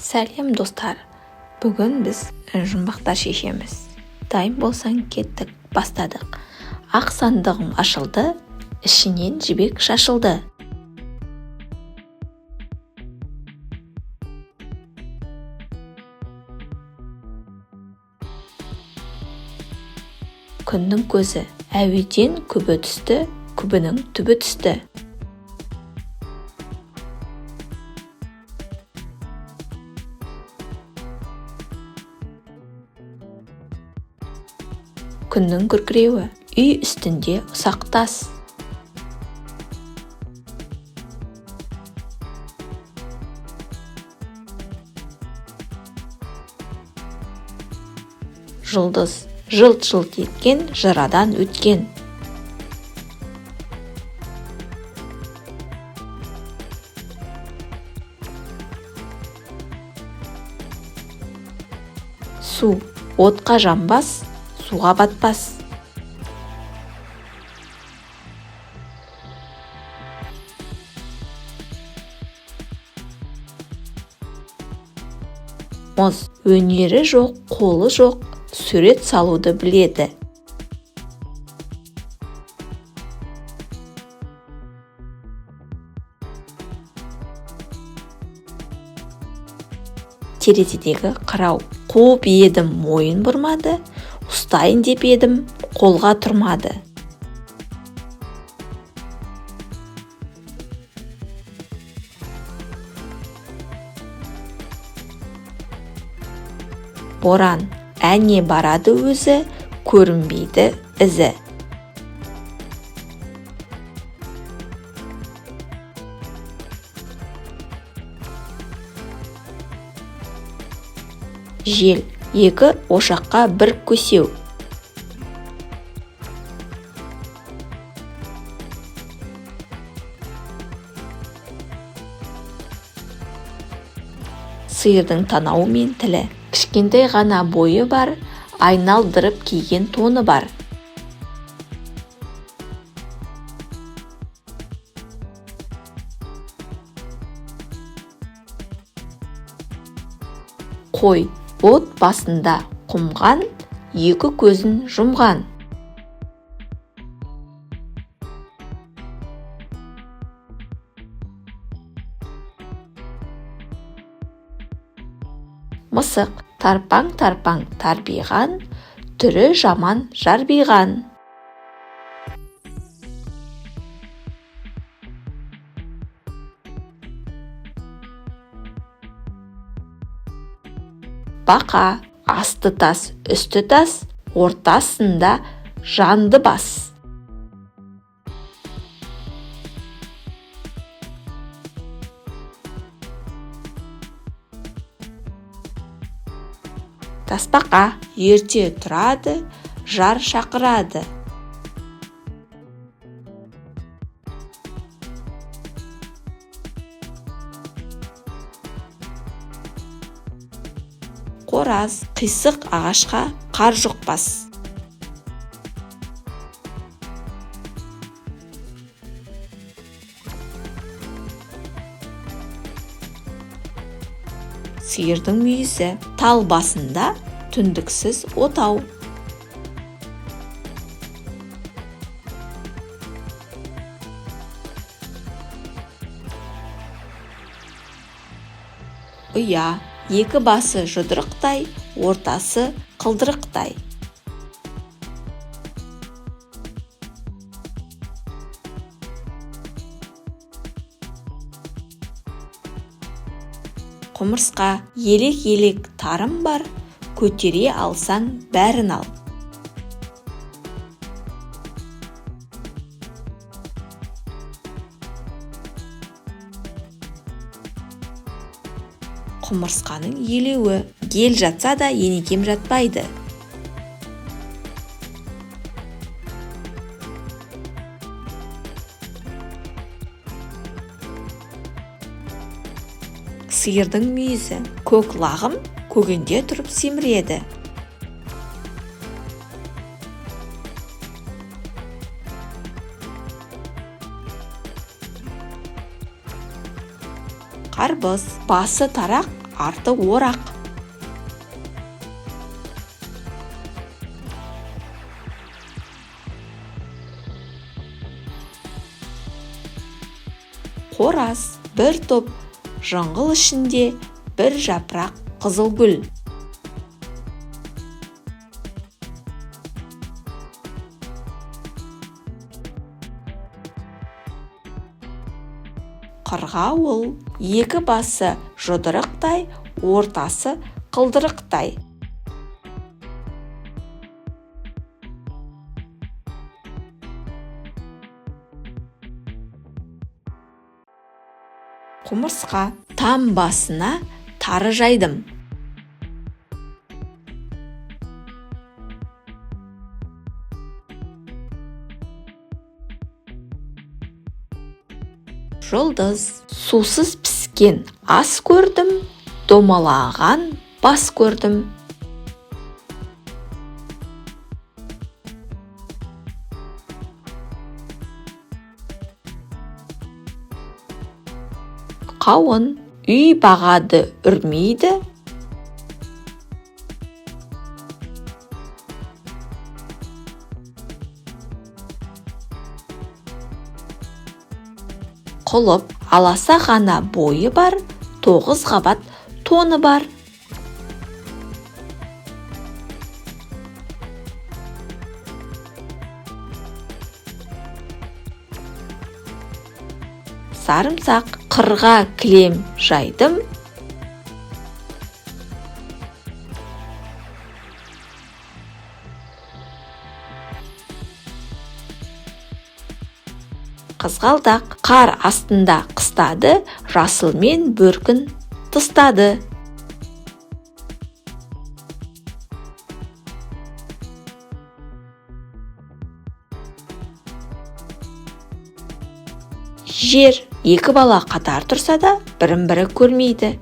Сәлем достар, бүгін біз жұмбақтар шешеміз. Дайын болсаң кеттік, бастадық. Ақ сандығым ашылды, ішінен жібек шашылды. Күннің көзі әуеден күбі түсті, күбінің түбі түсті. Күннің күркіреуі үй үстінде ұсақ тас. Жұлдыз жылт-жылт еткен жырадан өткен. Су отқа жанбас, суға батпас. Мұз өнері жоқ, қолы жоқ, сурет салуды біледі. Терезедегі қырау қуып едім, мойын бұрмады, ұстайын деп едім, қолға тұрмады. Боран әне барады өзі, көрінбейді ізі. Жел екі ошаққа бір көсеу. Сиырдың танауы мен тілі, кішкентай ғана бойы бар, айналдырып киген тоны бар. Қой от басында құмған, екі көзін жұмған. Мысық тарпаң-тарпаң тарбиған, түрі жаман жарбиған. Бақа асты тас, үсті тас, ортасында жанды бас. Тасбақа ерте тұрады, жар шақырады. Қораз қисық ағашқа қар жұқпас. Сиырдың мүйізі тал басында, түндіксіз отау. Ұя екі басы жұдырықтай, ортасы қылдырықтай. Құмырсқа елек-елек тарым бар, көтере алсаң бәрін ал. Құмырсқаның елеуі гел жатса да енекем жатпайды. Сиырдың мүйізі көк лағым көгенде тұрып семіреді. Қарбыз басы тарақ, арты орақ. Қораз, бір топ жыңғыл ішінде бір жапырақ қызыл гүл. Қырғауыл, екі басы жұдырықтай, ортасы қылдырықтай. Құмырсқа, там басына тары жайдым. Жұлдыз, сусыз піскен ас көрдім, домалаған бас көрдім. Қауын, үй бағады үрмейді. Құлып, аласа ғана бойы бар, 9 қабат тоны бар. Сарымсақ, қырға кілем жайдым. Қызғалдақ, қар астында қыстады, жасылмен бөркін тыстады. Жер, екі бала қатар тұрса да, бірін-бірі көрмейді.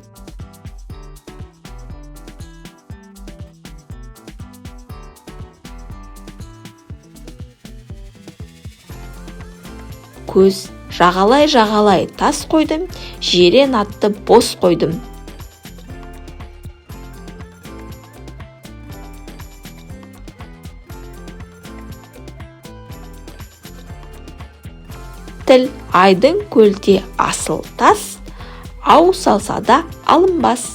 Көз, жағалай тас қойдым, жирен атты бос қойдым. Тіл, айдың көлде асыл тас, ау салса да алынбас.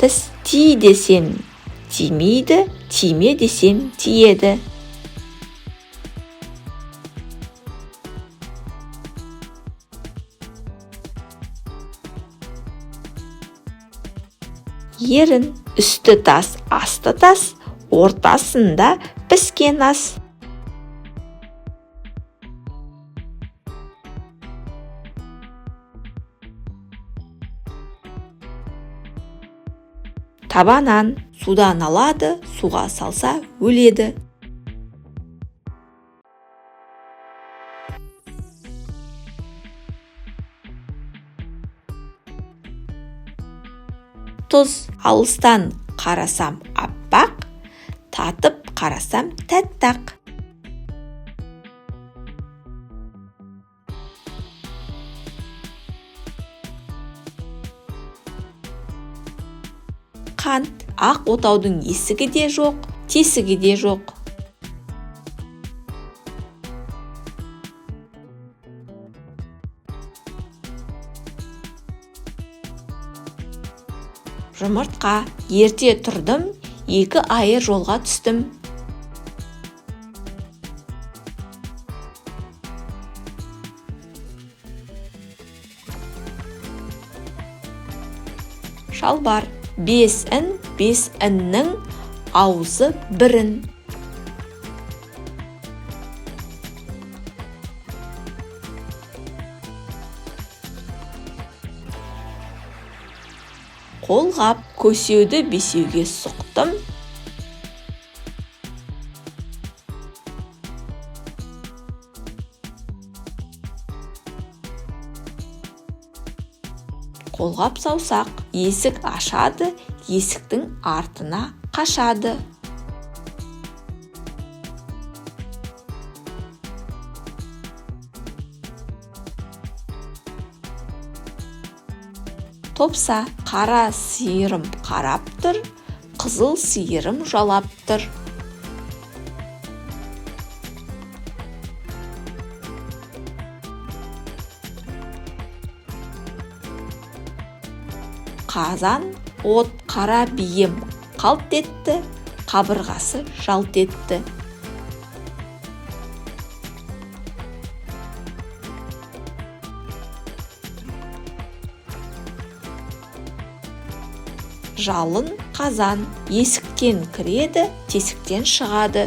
Тіс, ти десем тимейді, тиме десем тиеді. Ерін, үсті тас, асты тас, ортасында піскен ас. Табанан, судан алады, суға салса өледі. Тұз, алыстан қарасам аппақ, татып қарасам тәттақ. Қант, ақ отаудың есігі де жоқ, тесігі де жоқ. Жұмыртқа, ерте тұрдым, 2 айыр жолға түстім. Шалбар, 5 ін, 5 іннің аузы бірін. Қолғап, көсеуді бесеуге сұқтым. Қолғап саусақ, есік ашады, есіктің артына қашады. Топса, қара сиырым қарап тұр, қызыл сиырым жалап тұр. Қазан от қара бием қалт етті, қабырғасы жалт етті. Жалын қазан есіктен кіреді, тесіктен шығады.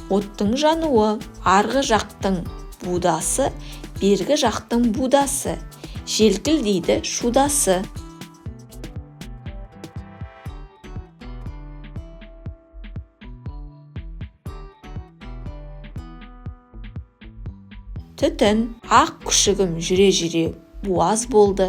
Оттың жануы арғы жақтың будасы, бергі жақтың будасы, желкілдейді шудасы. Түтін ақ күшігім жүре-жүре буаз болды.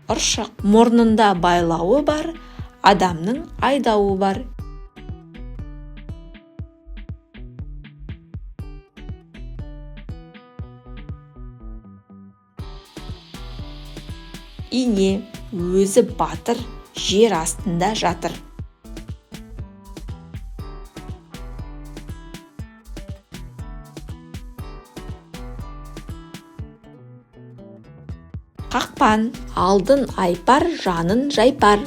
Ұршық мұрнында байлауы бар, адамның айдауы бар. Ине өзі батыр, жер астында жатыр. Қақпан алдын айпар, жанын жайпар.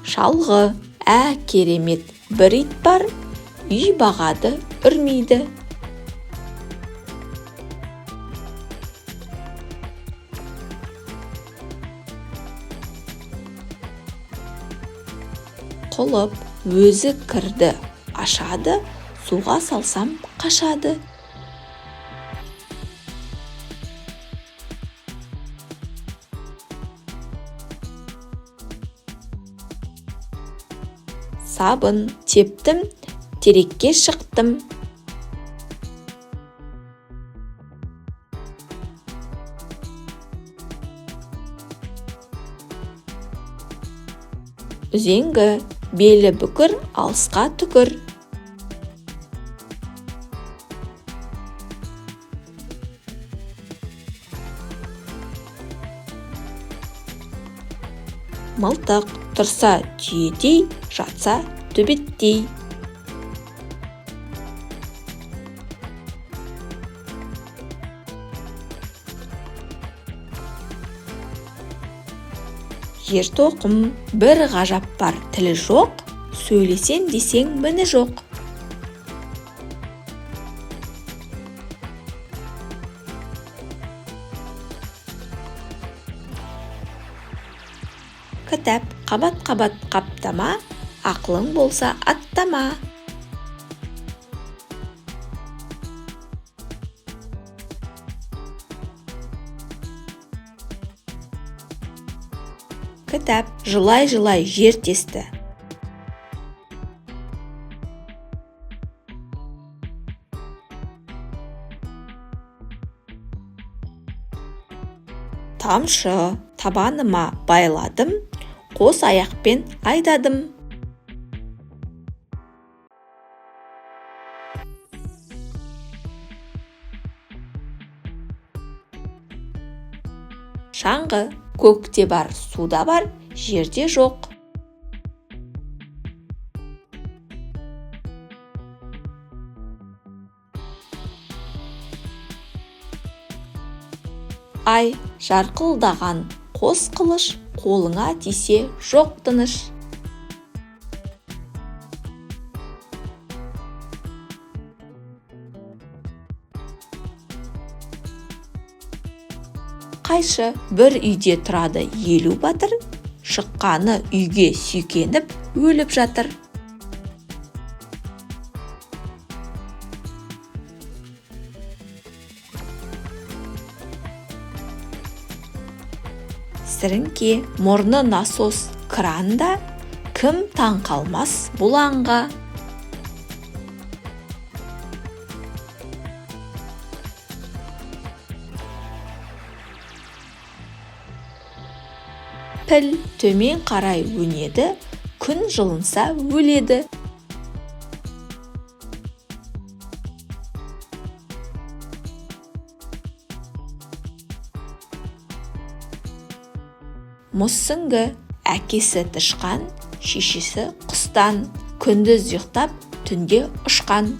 Шалғы керемет бір ит бар, үй бағады, үрмейді. Құлып өзі кірді, ашады, суға салсам қашады. Сабын тептім, терекке шықтым. Үзеңгі белі бүкір, алысқа түкір. Мылтық тұрса түйедей, жатса төбеттей. Жер-тоқым бір ғажап бар, тілі жоқ, сөйлесен десең міні жоқ. Кітап қабат-қабат қаптама, ақылың болса аттама. Кітап жылай-жылай жер тесті. Тамшы табаныма байладым, қос аяқпен айдадым. Шаңғы көкте бар, суда бар, жерде жоқ. Ай жарқылдаған қос қылыш, қолыңа тисе жоқ тыныш. Қайшы бір үйде тұрады 50 батыр, шыққаны үйге сүйкеніп өліп жатыр. Сіріңке мұрны насос, кранда, кім таң қалмас бұл аңға. Піл төмен қарай өнеді, күн жылынса өледі. Мұз сүңгі, әкесі тышқан, шешесі құстан, күндіз ұйықтап, түнде ұшқан.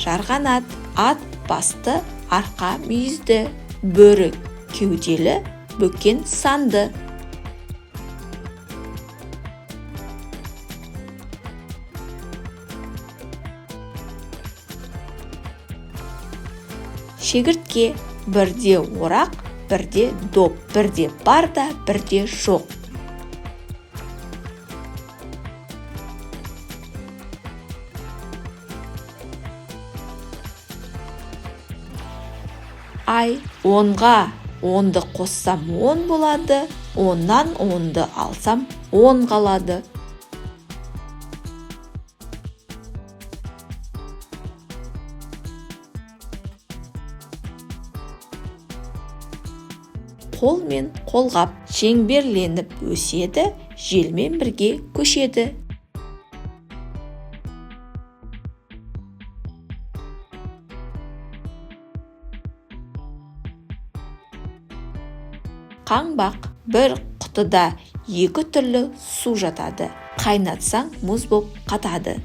Жарғанат, ат басты, арқа мүйізді, бөрік кеуделі, бөкен санды. Шегіртке, бірде орақ, бірде доп, бірде бар да, бірде жоқ. Ай, онға онды қоссам 10 болады, оннан онды алсам 10 қалады. Қол мен қолғап шеңберленіп өседі, желмен бірге көшеді. Қаңбақ, бір құтыда 2 түрлі су жатады. Қайнатсаң мұз боп қатады.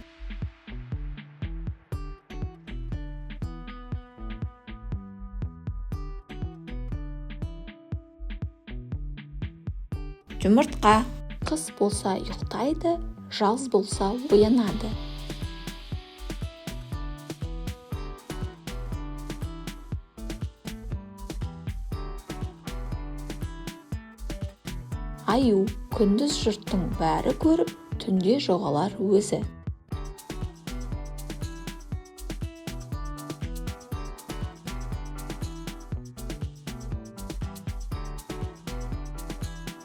Жұмыртқа, қыс болса ұйықтайды, жаз болса оянады. Аю, күндіз жұрттың бәрі көріп, түнде жоғалар өзі.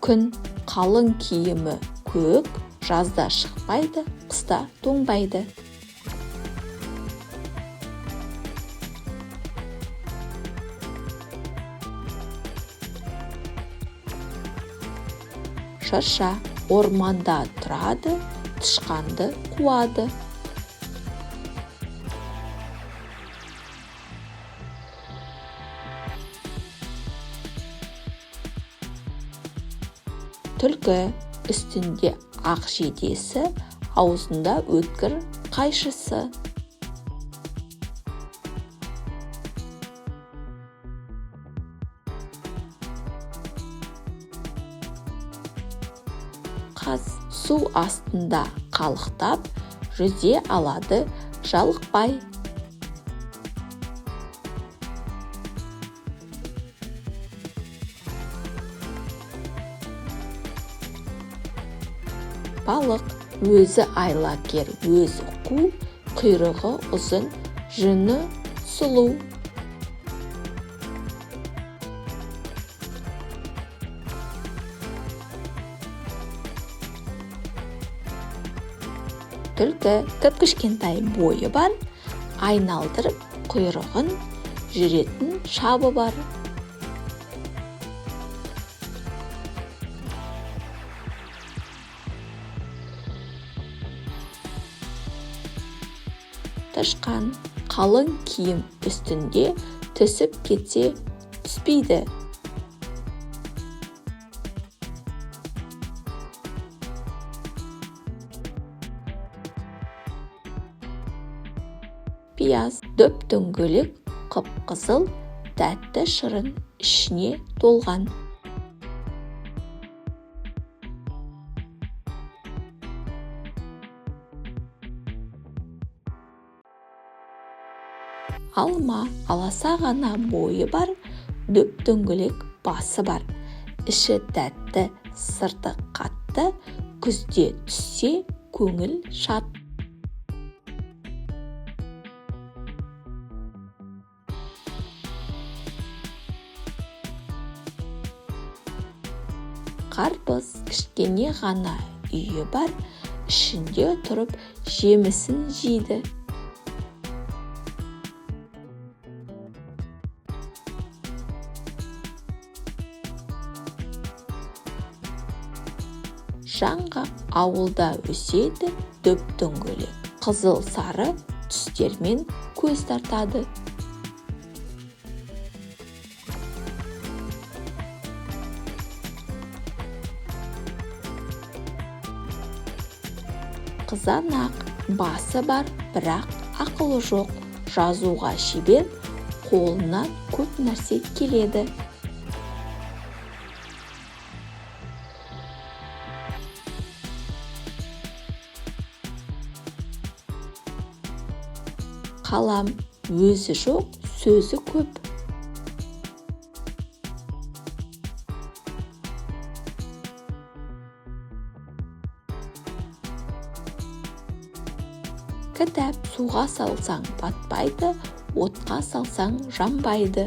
Күн, қалың киімі көк, жазда шықпайды, қыста тоңбайды. Шырша, орманда тұрады, тышқанды қуады. Түлкі, үстінде ақ жейдесі, аузында өткір қайшысы. Қаз, су астында қалықтап, жүзе алады, жалықпай. Балық, өзі айлакер, өзі қу, құйрығы ұзын, жүні сұлу. Түлкі, кіп-кішкентай бойы бар, айналдырып құйрығын жүретін шабы бар. Тышқан, қалың киім үстінде түсіп кетсе түспейді. Пияз, дөп-дөңгелек, қып-қызыл, тәтті шырын ішіне толған. Алма, аласа ғана бойы бар, дөп-дөңгелек басы бар. Іші тәтті, сырты қатты, күзде түссе көңіл шат. Қарбыз кішкене ғана үйі бар, ішінде тұрып жемісін жейді. Жаңғақ ауылда өседі, дөп-дөңгелек, қызыл-сары түстермен көз тартады. Қызанақ басы бар, бірақ ақылы жоқ. Жазуға шебер, қолынан көп нәрсе келеді. Қалам өзі жоқ, сөзі көп. Кітап суға салсаң батпайды, отқа салсаң жанбайды.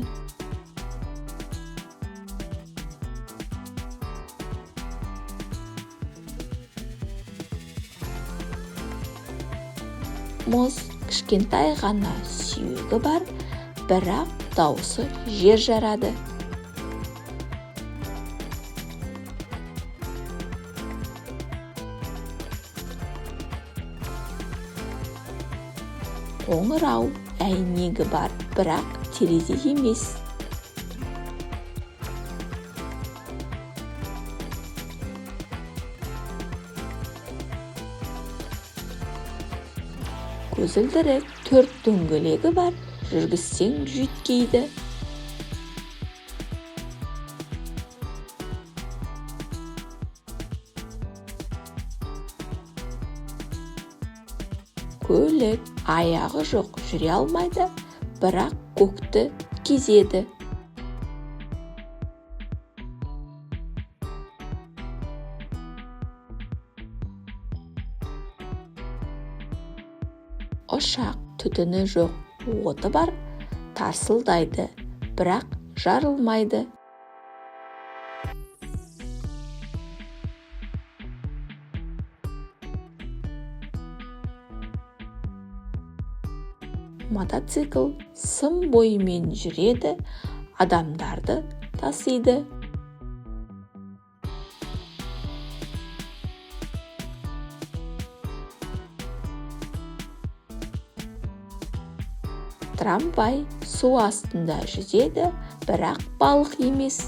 Мұз кішкентай ғана сүйегі бар, бірақ дауысы жер жарады. Қоңырау әйнегі бар, бірақ терезе емес. Көзілдірік төрт дөңгелегі бар, жүргізсең жүйткейді. Көлік аяғы жоқ, жүре алмайды, бірақ көкті кезеді. Ұшақ түтіні жоқ, оты бар, тарсылдайды, бірақ жарылмайды. Мотоцикл сым бойымен жүреді, адамдарды тасиды. Трамвай су астында жүзеді, бірақ балық емес.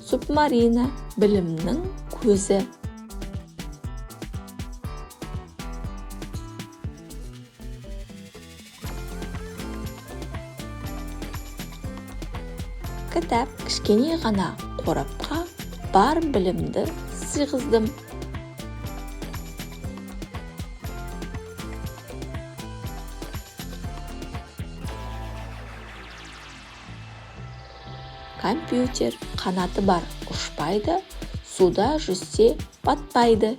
Субмарина білімнің көзі. Кітап кішкене ғана қорапқа бар білімді сыйғыздым. Компьютер қанаты бар, ұшпайды, суда жүзсе батпайды.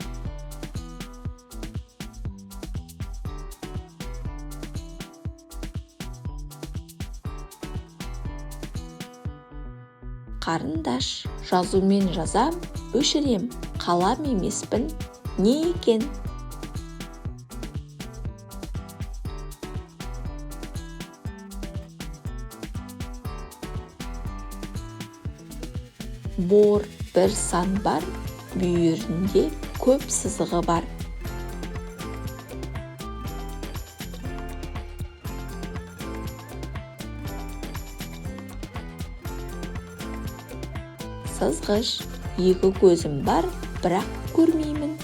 Қарындаш жазумен жазам, өшірем, қалам емеспін, не екен? Бор бір сан бар, бүйірінде көп сызығы бар. Сызғыш, екі көзім бар, бірақ көрмеймін.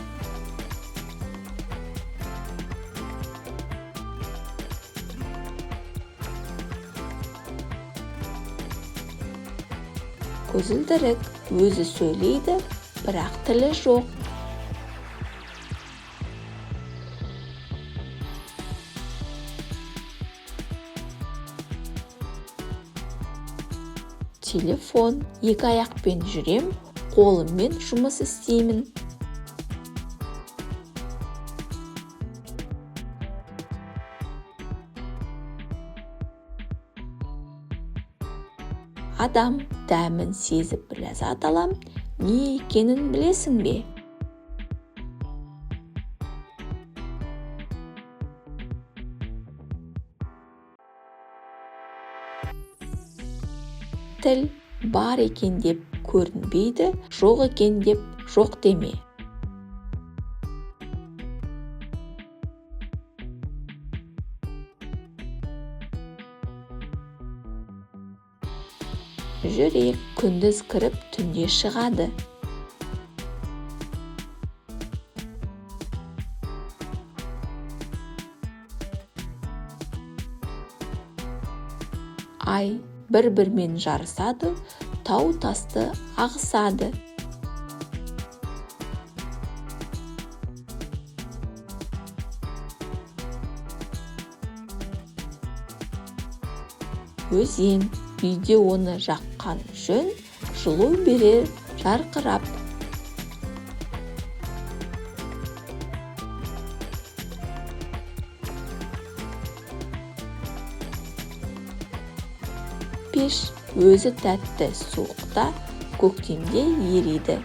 Көзілдірік өзі сөйлейді, бірақ тілі жоқ. Телефон, екі аяқпен жүрем, қолыммен жұмыс істеймін. адам дәмін сезіп ләззат алам, не екенін білесің бе? Тіл бар екен деп көрінбейді, жоқ екен деп жоқ деме. Жүрек күндіз кіріп, түнде шығады. Ай бір-бірмен жарысады, тау тасты ағысады. Өзен үйде оны жаққан жөн, жылу берер жарқырап. Пеш өзі тәтті суықта, көктемде ериді.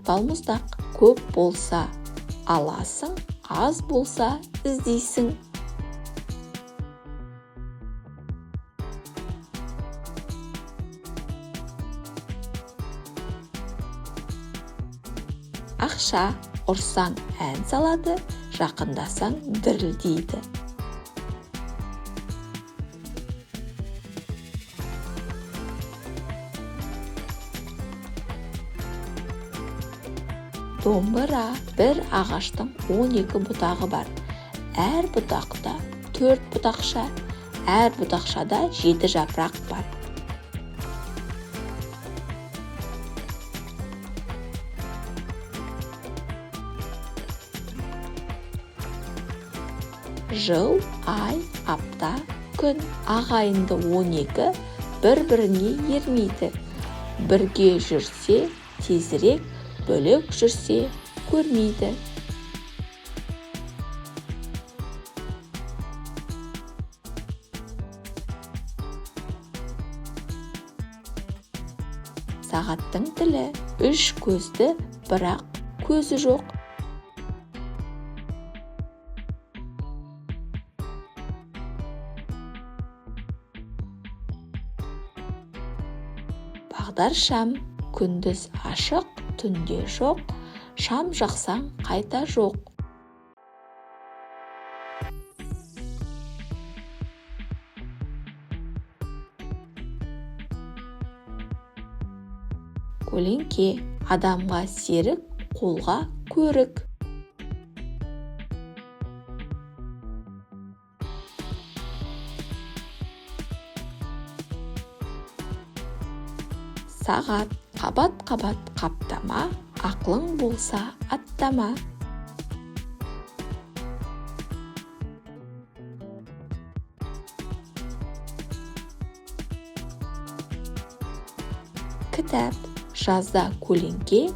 Балмұздақ көп болса аласың, аз болса іздейсің. Ақша ұрсаң ән салады, жақындасаң дірілдейді. Домбыра бір ағаштың 12 бұтағы бар. Әр бұтақта 4 бұтақша, әр бұтақшада 7 жапырақ бар. Жыл, ай, апта, күн, ағайынды 12 бір-біріне ермейді. Бірге жүрсе тезірек, бөлек жүрсе көрмейді. Сағаттың тілі 3 көзді, бірақ көзі жоқ. Бағдар шам, күндіз ашық, түнде жоқ, шам жақсаң қайта жоқ. Көлеңке адамға серік, қолға көрік. Сағат қабат-қабат қаптама, ақылың болса аттама. Кітап жазда көлеңке,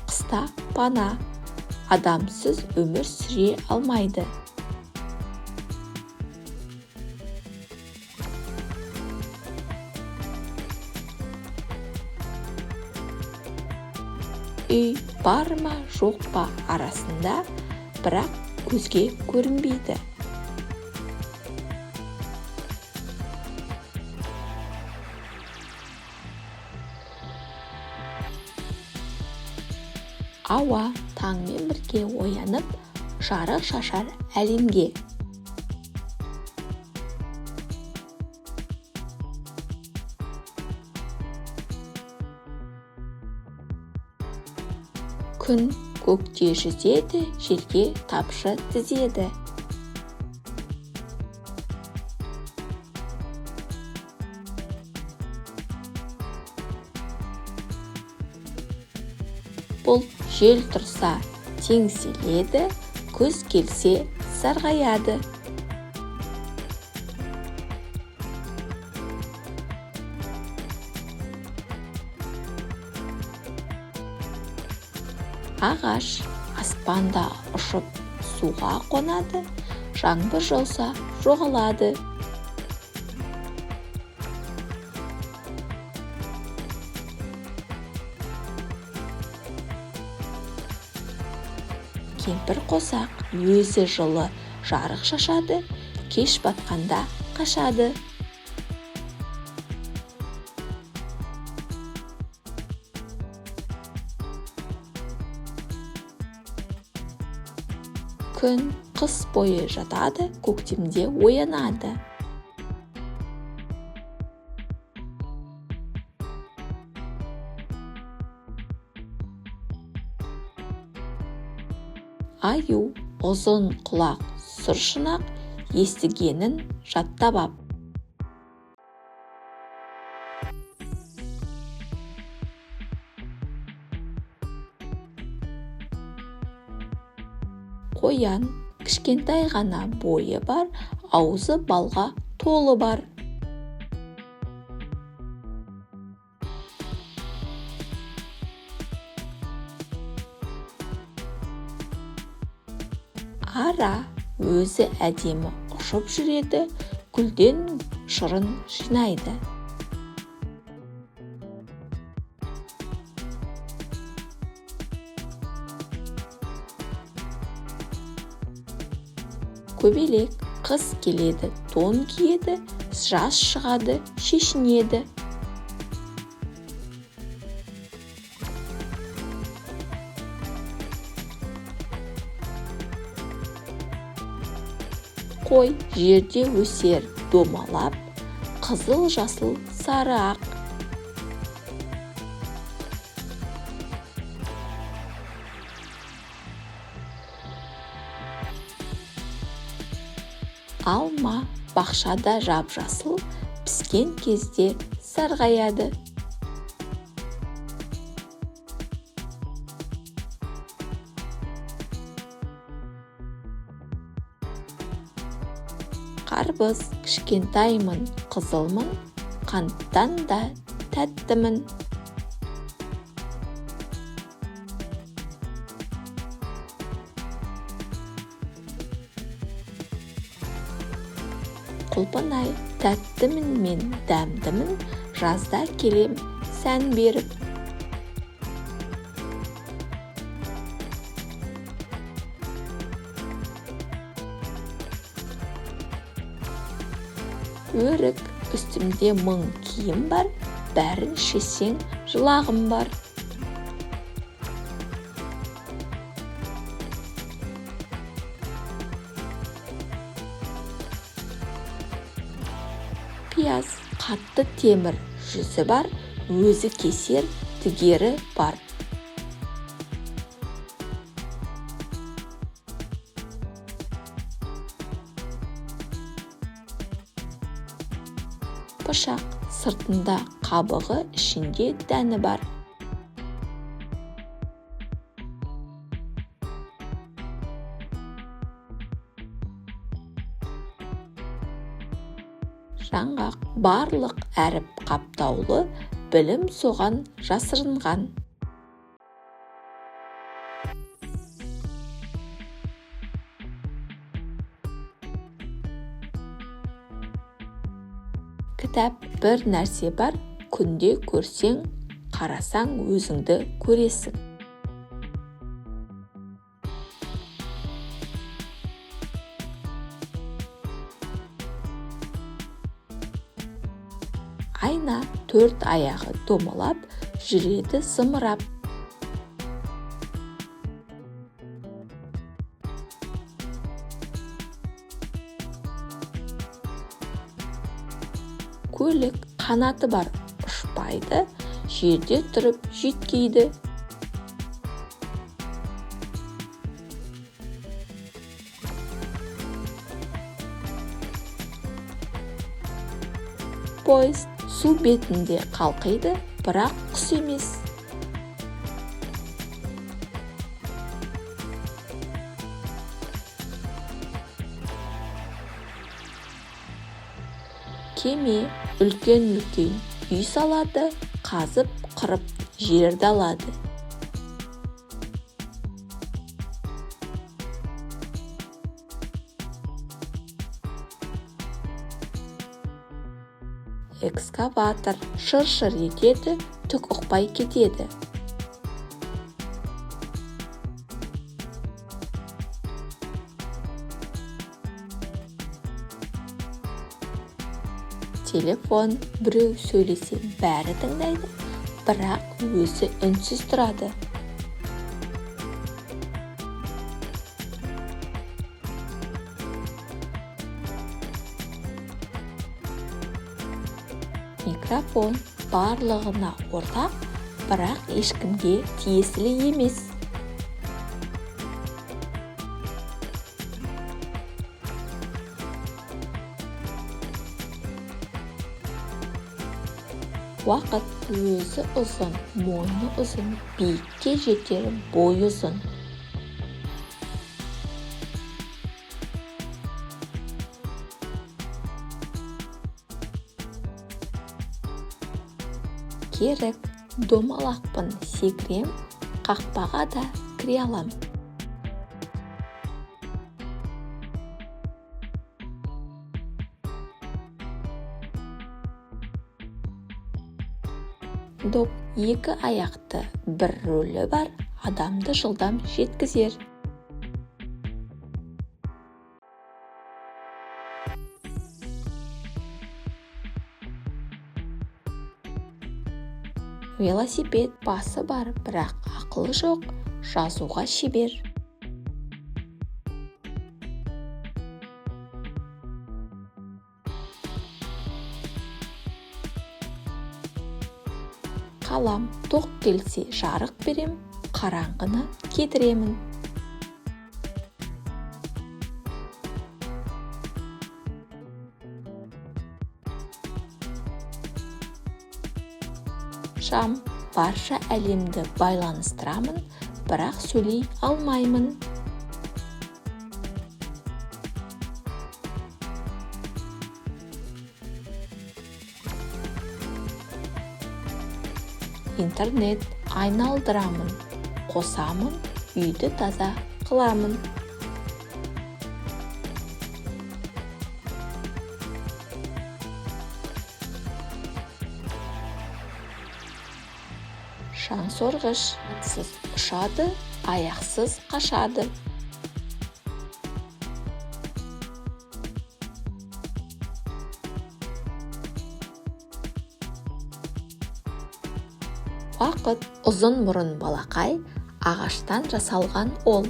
қыста пана. Адамсыз өмір сүре алмайды. Үй бар ма жоқ па арасында, бірақ көзге көрінбейді. Ауа таңмен бірге оянып, жарық шашар әлемге. Күн көкте жүзеді, жерге тапшы тізеді. Бұл жел тұрса теңселеді, күз келсе сарғаяды. Ағаш аспанда ұшып суға қонады, жаңбыр жауса жоғалады. Кемпір қосақ өзі жылы жарық шашады, кеш батқанда қашады. Күн қыс бойы жатады, көктемде оянады. Аю ұзын құлақ сұр шұнақ, естігенін жаттап ап. Қоян кішкентай ғана бойы бар, аузы балға толы бар. Ара өзі әдемі ұшып жүреді, гүлден шырын жинайды. Көбелек қыс келеді, тон киеді, жаз шығады, шешінеді. Қой жерде өсер домалап, қызыл, жасыл, сары ақ. Алма бақшада жап-жасыл, піскен кезде сарғаяды. Қарбыз кішкентаймын, қызылмын, қанттан да тәттімін. Құлпынай тәттімін мен дәмдімін, жазда келем сән беріп. Өрік үстімде мың киім бар, бәрін шешсең жылағым бар. Пияз қатты темір жүзі бар, өзі кесер тігері бар. Пышақ сыртында қабығы, ішінде дәні бар. Жаңғақ барлық әріп қаптаулы, білім соған жасырынған. Кітап бір нәрсе бар, күнде көрсең, қарасаң өзіңді көресің. Айна төрт аяғы домалап, жүреді зымырап. Көлік қанаты бар, ұшпайды, жерде тұрып жүйткейді. Поезд су бетінде қалқиды, бірақ құс емес. Кеме үлкен-үлкен үй салады, қазып қырып жерді алады. экскаватор шыр-шыр етеді, түк ұқпай кетеді. Телефон біреу сөйлесе бәрі тыңдайды, бірақ өзі үнсіз тұрады. Микрофон барлығына ортақ, бірақ ешкімге тиесілі емес. Уақыт өзі ұзын, мойны ұзын, биікке жетер бой ұзын. Керек, домалақпын, секірем, қақпаға да кіре алам. Доп екі аяқты, бір рөлі бар, адамды жылдам жеткізер. Велосипед басы бар, бірақ ақылы жоқ, жазуға шебер. Қалам тоқ келсе жарық берем, қараңғыны кетіремін. Шам барша әлемді байланыстырамын, бірақ сөйлей алмаймын. Интернет айналдырамын, қосамын, үйді таза қыламын. Шаңсорғыш атсыз ұшады, аяқсыз қашады. Уақыт ұзын мұрын балақай, ағаштан жасалған ол.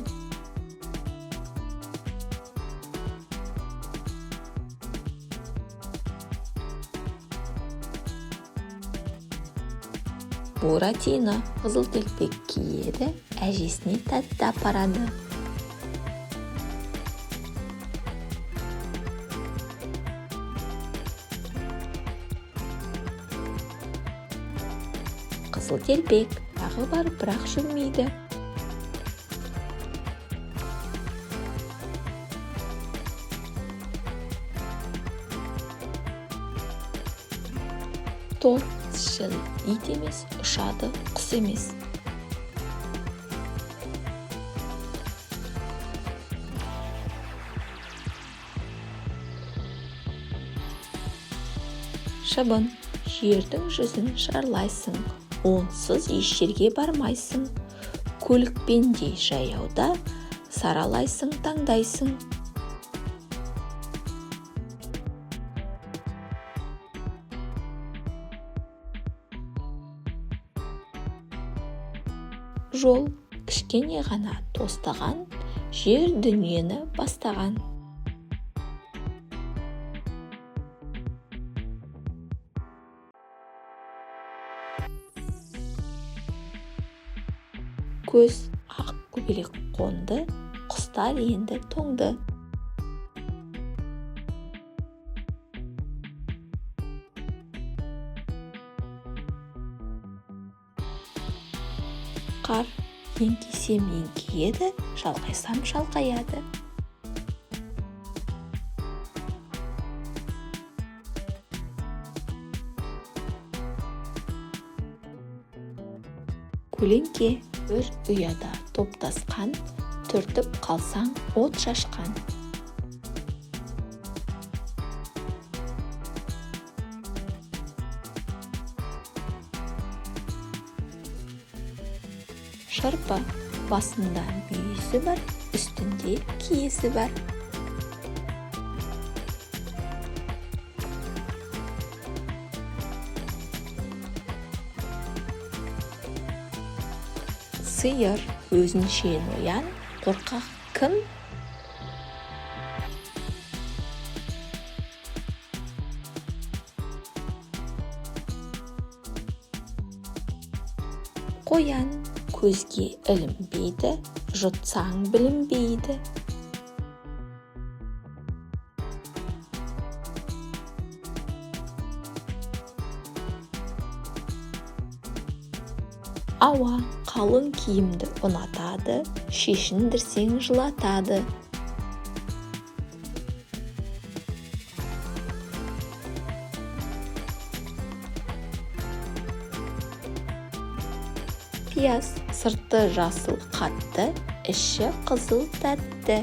Буратино қызыл телпек киеді, әжесіне тәтті апарады. Қызыл телпек ағы бар, бірақ жүрмейді. Топ шыл ит емес, ұшады құс емес. Шыбын, жердің жүзін шарлайсың, онсыз еш жерге бармайсың. Көлікпендей жаяуда саралайсың, таңдайсың. Жол кішкене ғана тостаған, жер дүниені бастаған. Көз ақ көбелек қонды, құстар енді тоңды. Қар еңкейсем еңкейеді, шалқайсам шалқаяды. Көлеңке бір ұяда топтасқан, түртіп қалсаң от шашқан. Шырпы басында мүйізі бар, үстінде киесі бар. Сиыр өзінше ноян, қорқақ кім? Қоян көзге ілінбейді, жұтсаң білінбейді. Ауа қалың киімді ұнатады, шешіндірсең жылатады. Пияз сырты жасыл қатты, іші қызыл тәтті.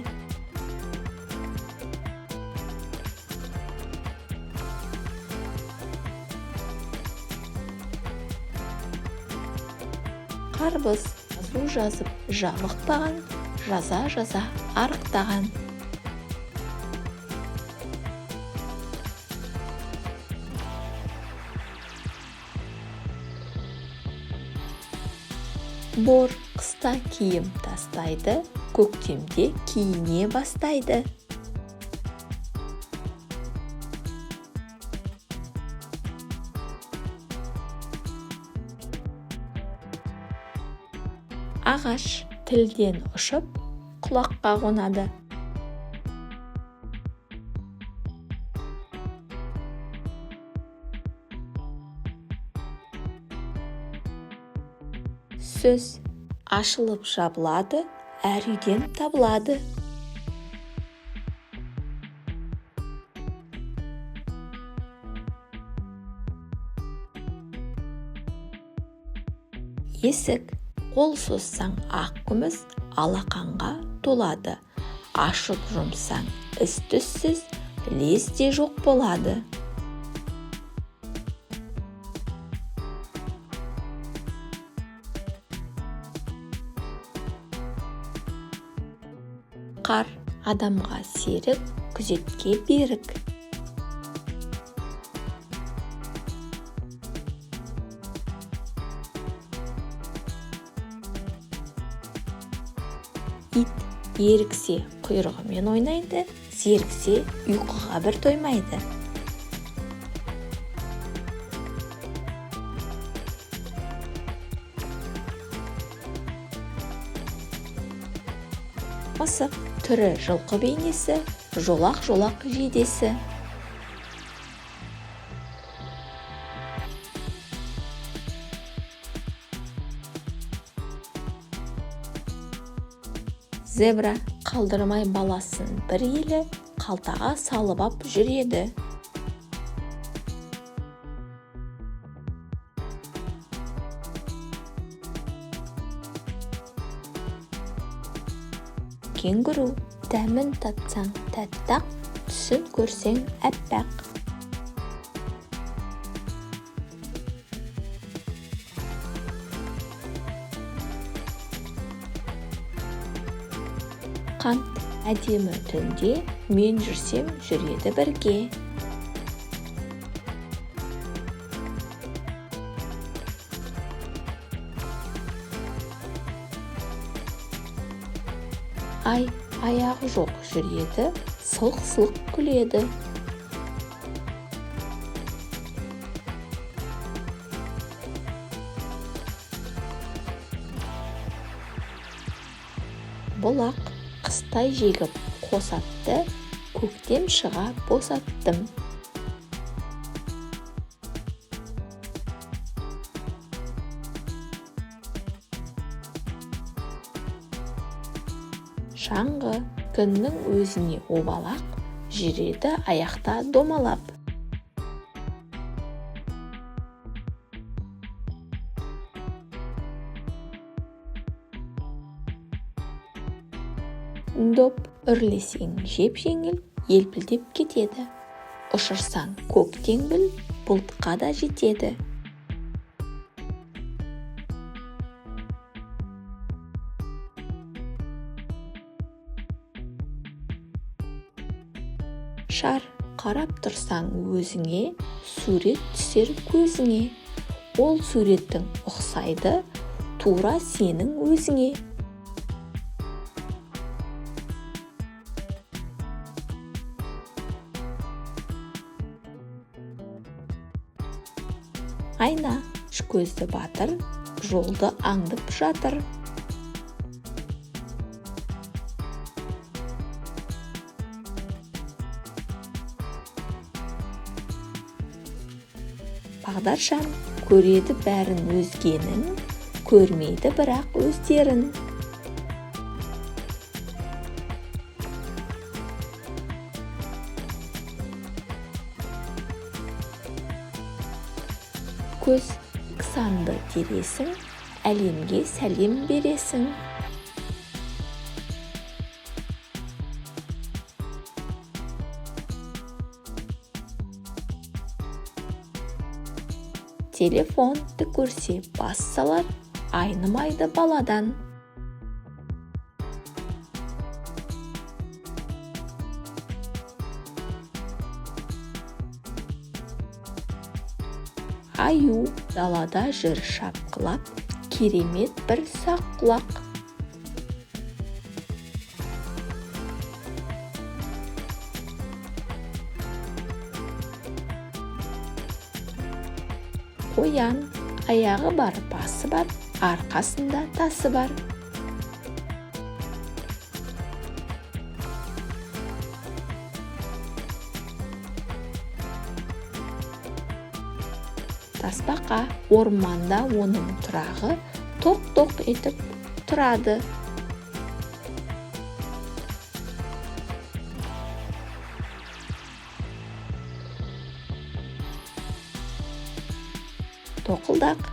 Қарбыз жазу жазып жабықпаған, жаза арықтаған. Бор қыста киім тастайды, көктемде киіне бастайды. Ағаш тілден ұшып, құлаққа қонады. Сөз ашылып жабылады, әр үйден табылады. Есік қол созсаң ақ күміс, алақанға толады. Ашып жұмсаң із-түссіз, лезде жоқ болады. Қар адамға серік, күзетке берік. Ит еріксе құйрығымен ойнайды, зеріксе ұйқыға бір тоймайды. Мысық түрі жылқы бейнесі, жолақ жедесі. Зебра қалдырмай баласын бір елі, қалтаға салып ап жүреді. Кенгуру дәмін татсаң тәттақ, түсін көрсең әппақ. Қант әдемі түнде, мен жүрсем жүреді бірге. Ай аяғы жоқ жүреді, сылқ-сылқ күледі. Бұлақ қыстай жегіп қосатты, көктем шыға босаттым. Шаңғы күннің өзіне обалақ, жүреді аяқта домалап. Доп үрлесең жеп-жеңіл, елпілдеп кетеді. Ұшырсаң көк теңбіл, бұлтқа да жетеді. шар. Қарап тұрсаң өзіңе, сурет түсер көзіңе. Ол суреттің ұқсайды тура сенің өзіңе. Айна, үш көзді батыр, жолды аңдып жатыр. Бағдаршам көреді бәрін өзгенің, көрмейді бірақ өздерін. Көз санды тересің, әлемге сәлем бересің. Телефонды көрсе бас салар, айнымайды баладан. Аю далада жүр шапқылап, керемет бір сақ құлақ. Қоян, аяғы бар, басы бар, арқасында тасы бар. Тасбақа, орманда оның тұрағы тоқ-тоқ етіп тұрады. Тоқылдақ.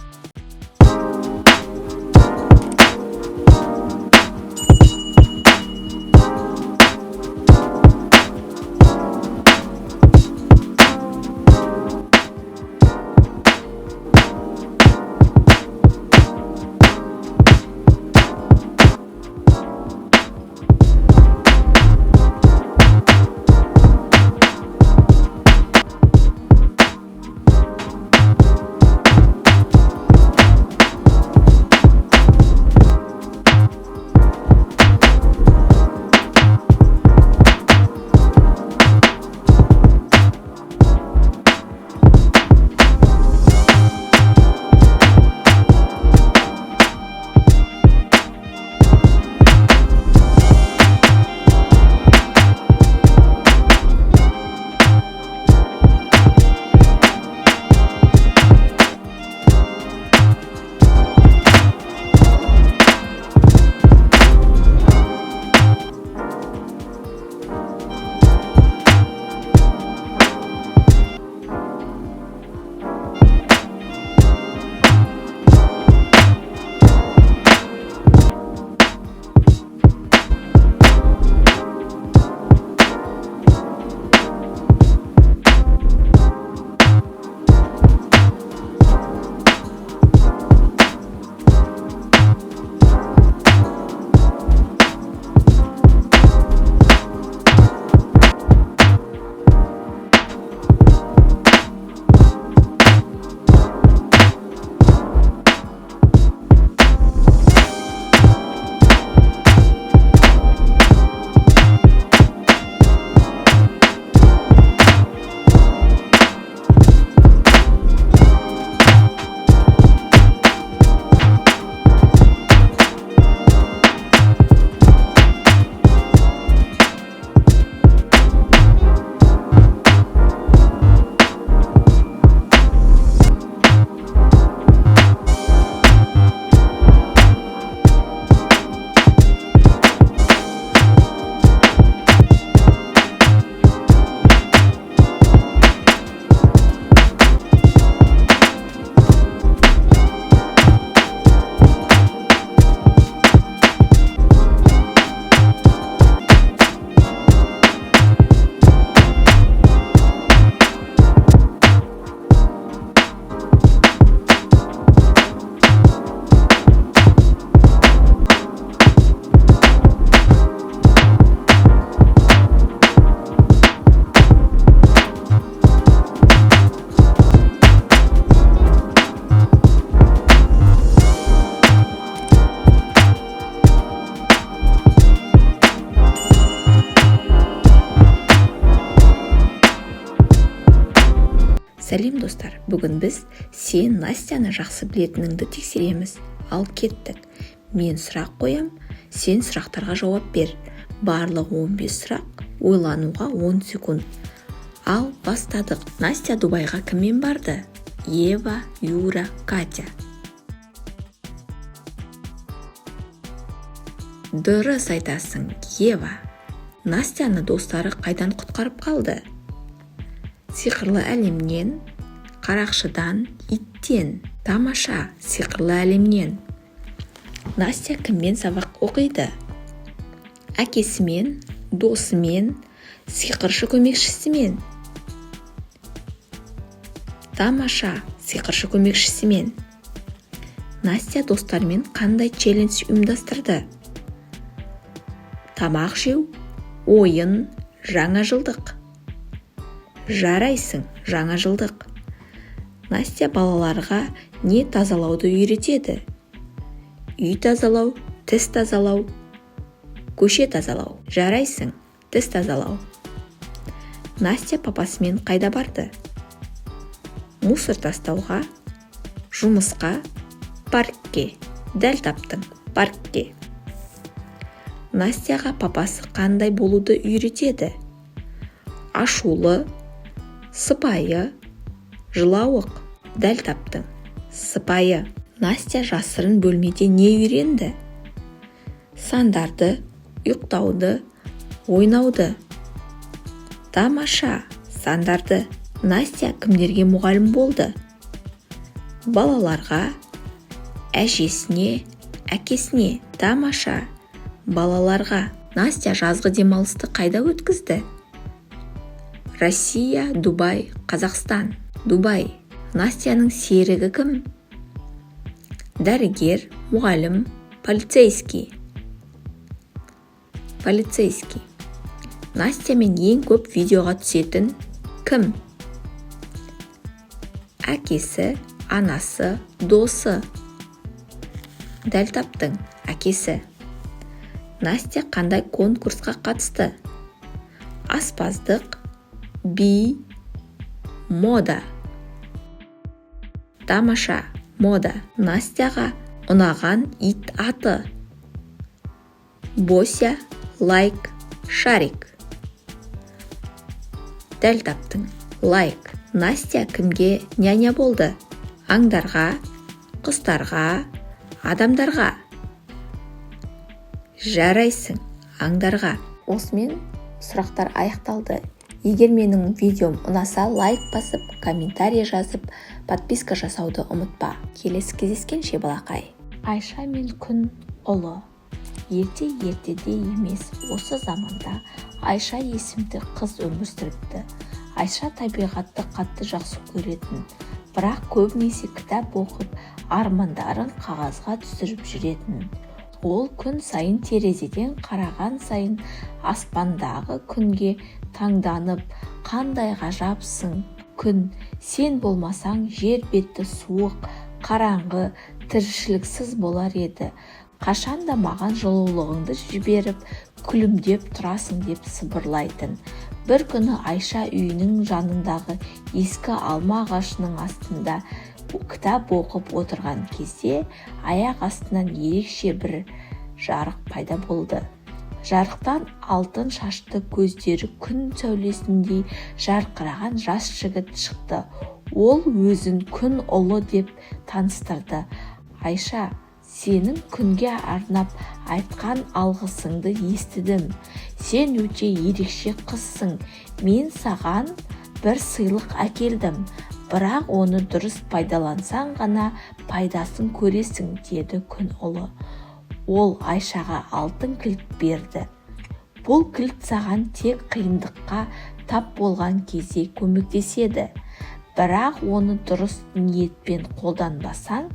Сәлем достар, бүгін біз сен Настяны жақсы білетініңді тексереміз. Ал кеттік. Мен сұрақ қоям, сен сұрақтарға жауап бер. Барлығы 15 сұрақ, ойлануға 10 секунд. Ал бастадық. Настя Дубайға кіммен барды? Ева, Юра, Катя. Дұрыс айтасың, Ева. Настяны достары қайдан құтқарып қалды? Сиқырлы әлемнен, қарақшыдан, иттен. Тамаша, сиқырлы әлемнен. Настя кіммен сабақ оқиды? Әкесімен, досымен, сиқыршы көмекшісімен. Тамаша, сиқыршы көмекшісімен. Настя достарымен қандай челлендж ұйымдастырды? Тамақ жеу, ойын, жаңа жылдық. Жарайсың, жаңа жылдық. Настя балаларға не тазалауды үйретеді? Үй тазалау, тіс тазалау, көше тазалау. Жарайсың, тіс тазалау. Настя папасымен қайда барды? Мусор тастауға, жұмысқа, паркке. Дәл таптың, паркке. Настяға папасы қандай болуды үйретеді? Ашулы, сыпайы, жылауық. Дәл таптың, сыпайы. Настя жасырын бөлмеде не үйренді? Сандарды, ұйықтауды, ойнауды. Тамаша, сандарды. Настя кімдерге мұғалім болды? Балаларға, әжесіне, әкесіне. Тамаша, балаларға. Настя жазғы демалысты қайда өткізді? Россия, Дубай, Қазақстан. Дубай. Настяның серігі кім? Дәрігер, мұғалім, полицейский. Полицейский. Настямен ең көп видеоға түсетін кім? Әкесі, анасы, досы. Дәл таптың, әкесі. Настя қандай конкурсқа қатысты? Аспаздық, би, мода. Тамаша, мода. Настяға ұнаған ит аты? Бося, лайк, шарик. Дәл таптың, лайк. Настя кімге няня болды? Аңдарға, құстарға, адамдарға. Жарайсың, аңдарға. Осымен сұрақтар аяқталды. Егер менің видеом ұнаса, лайк басып, комментарий жазып, подписка жасауды ұмытпа. Келесі кездескенше балақай. Айша мен күн ұлы. Ертеде емес, осы заманда Айша есімді қыз өмір сүріпті. Айша табиғатты қатты жақсы көретін, бірақ көбінесе кітап оқып, армандарын қағазға түсіріп жүретін. Ол күн сайын терезеден қараған сайын аспандағы күнге таңданып, қандай ғажапсың күн, сен болмасаң жер беті суық, қараңғы, тіршіліксіз болар еді. Қашанда маған жылулығыңды жіберіп, күлімдеп тұрасың деп сыбырлайтын. Бір күні Айша үйінің жанындағы ескі алма ағашының астында кітап оқып отырған кезде аяқ астынан ерекше бір жарық пайда болды. Жарықтан алтын шашты көздері күн сәулесіндей жарқыраған жас жігіт шықты. Ол өзін күн ұлы деп таныстырды. Айша, сенің күнге арнап айтқан алғысыңды естідім. Сен өте ерекше қызсың. Мен саған бір сыйлық әкелдім. Бірақ оны дұрыс пайдалансаң ғана пайдасын көресің, деді күн ұлы. Ол Айшаға алтын кілт берді. Бұл кілт саған тек қиындыққа тап болған кезде көмектеседі. Бірақ оны дұрыс ниетпен қолданбасаң,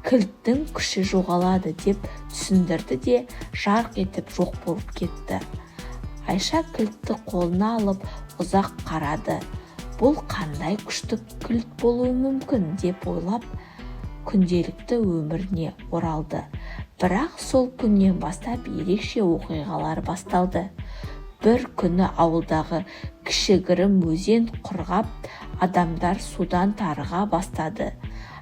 кілттің күші жоғалады деп түсіндірді де жарқ етіп жоқ болып кетті. Айша кілтті қолына алып ұзақ қарады. Бұл қандай күшті кілт болуы мүмкін деп ойлап, күнделікті өміріне оралды. Бірақ сол күннен бастап ерекше оқиғалар басталды. бір күні ауылдағы кішігірім өзен құрғап, адамдар судан тарыға бастады.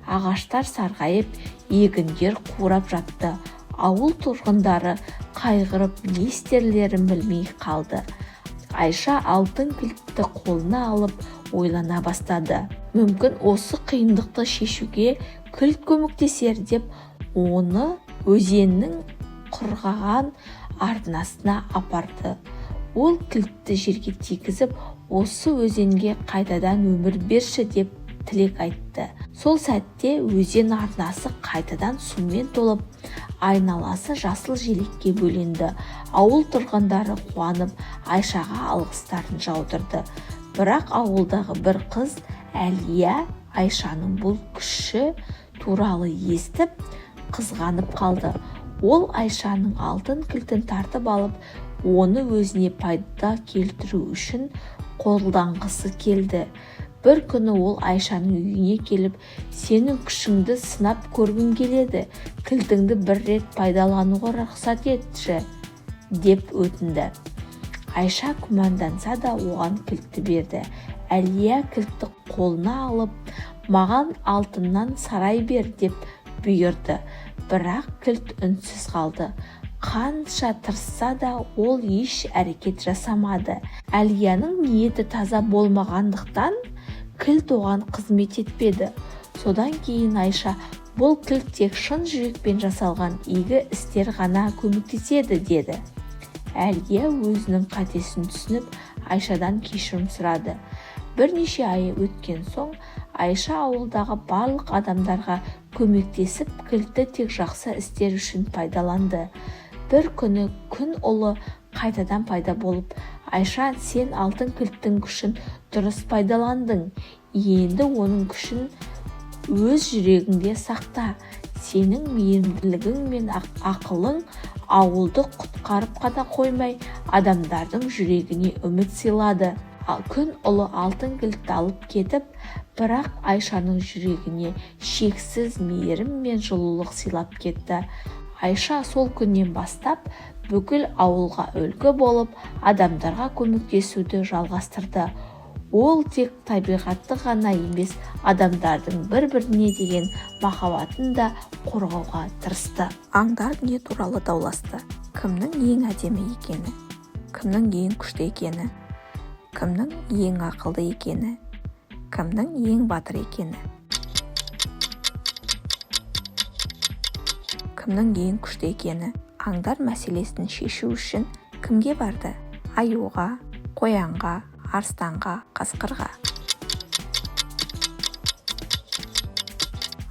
Ағаштар сарғайып, егіндер қурап жатты. Ауыл тұрғындары қайғырып, не істерлерін білмей қалды. Айша алтын кілтті қолына алып ойлана бастады. Мүмкін осы қиындықты шешуге кілт көмектесер деп, оны өзеннің құрғаған арнасына апарды. Ол кілтті жерге тигізіп, осы өзенге қайтадан өмір берші деп тілек айтты. Сол сәтте өзен арнасы қайтадан сумен толып, айналасы жасыл желекке бөленді. Ауыл тұрғындары қуанып, Айшаға алғыстарын жаудырды. Бірақ ауылдағы бір қыз, Әлия, Айшаның бұл күші туралы естіп, қызғанып қалды. Ол Айшаның алтын кілтін тартып алып, оны өзіне пайда келтіру үшін қолданғысы келді. Бір күні ол Айшаның үйіне келіп, сенің күшіңді сынап көргім келеді, кілтіңді бір рет пайдалануға рұқсат етші, деп өтінді. Айша күмәнданса да оған кілтті берді. Әлия кілтті қолына алып, маған алтыннан сарай бер деп бұйырды. Бірақ кілт үнсіз қалды. Қанша тырысса да ол еш әрекет жасамады. Әлияның ниеті таза болмағандықтан кілт оған қызмет етпеді. Содан кейін Айша, бұл кілт тек шын жүрекпен жасалған игі істер ғана көмектеседі, деді. Әлия өзінің қатесін түсініп, Айшадан кешірім сұрады. Бірнеше ай өткен соң, Айша ауылдағы барлық адамдарға көмектесіп, кілтті тек жақсы істер үшін пайдаланды. Бір күні күн ұлы қайтадан пайда болып, Айша, сен алтын кілттің күшін дұрыс пайдаландың. Енді оның күшін өз жүрегіңде сақта. Сенің мейірімділігің мен ақылың ауылды құтқарып қана қоймай, адамдардың жүрегіне үміт сыйлады. Күн ұлы алтын кілтті алып кетіп, бірақ Айшаның жүрегіне шексіз мейірім мен жылулық сыйлап кетті. Айша сол күннен бастап бүкіл ауылға үлгі болып, адамдарға көмектесуді жалғастырды. Ол тек табиғатты ғана емес, адамдардың бір-біріне деген махаббатын да қорғауға тырысты. Аңдар не туралы дауласты? Кімнің ең әдемі екені? Кімнің ең күшті екені? Кімнің ең ақылды екені? Кімнің ең батыр екені? Кімнің ең күшті екені? Аңдар мәселесін шешу үшін кімге барды? Аюға, қоянға, арыстанға, қасқырға.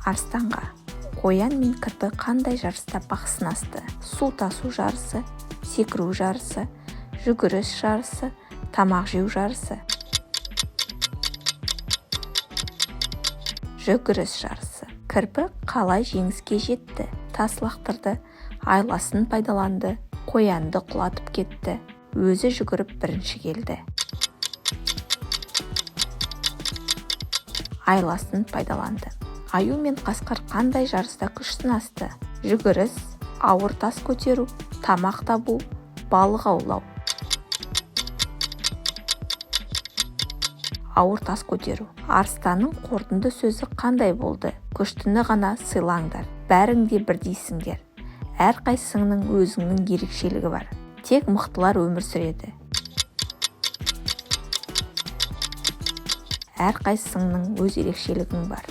Арыстанға. Қоян мен кірпі қандай жарыста бақ сынасты? Су тасу жарысы, секіру жарысы, жүгіріс жарысы, тамақ жеу жарысы. Жүгіріс жарысы. Кірпі қалай жеңіске жетті? Тас лақтырды, айласын пайдаланды, қоянды құлатып кетті. Өзі жүгіріп бірінші келді. Айласын пайдаланды. Аю мен қасқыр қандай жарыста күш сынасты? Жүгіріс, ауыр тас көтеру, тамақ табу, балық аулау. Ауыр тас көтеру. Арыстанның қорытынды сөзі қандай болды? Күштіні ғана сыйлаңдар, бәрің де бірдейсіңдер. Әрқайсыңның өзіңнің ерекшелігі бар. Тек мықтылар өмір сүреді. Әрқайсыңның өз ерекшелігің бар.